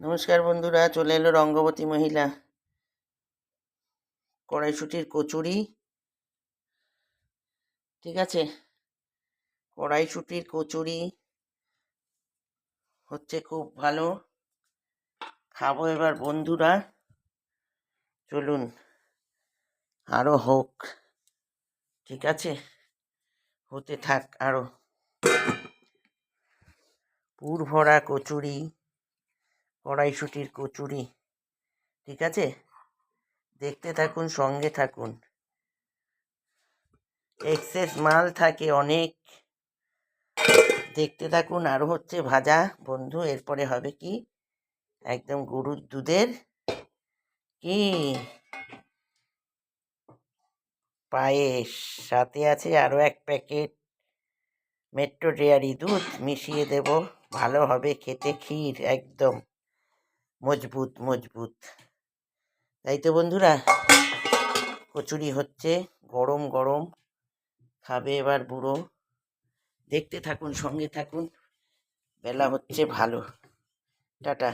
নমস্কার বন্ধুরা, চলে এলো রঙ্গবতী মহিলা কড়াইশুঁটির কচুরি। ঠিক আছে, কড়াইশুঁটির কচুরি হচ্ছে খুব ভালো। খাবো এবার বন্ধুরা, চলুন আরো হোক। ঠিক আছে, হতে থাক আরো। পুর ভরা কচুরি, কড়াইশুঁটির কচুরি। ঠিক আছে, দেখতে থাকুন, সঙ্গে থাকুন। এক্সেস মাল থাকে অনেক, দেখতে থাকুন। আরো হচ্ছে ভাজা বন্ধু, এরপরে হবে কি একদম গরুর দুধের কি পায়েস, সাথে আছে আরো 1 প্যাকেট মেট্রো ডেয়ারি দুধ মিশিয়ে দেব। ভালো হবে খেতে, ক্ষীর একদম মজবুত মজবুত। তাই তো বন্ধুরা, কচুরি হচ্ছে গরম গরম, খাবে এবার বুড়ো। দেখতে থাকুন, সঙ্গে থাকুন, বেলা হচ্ছে ভালো। টাটা।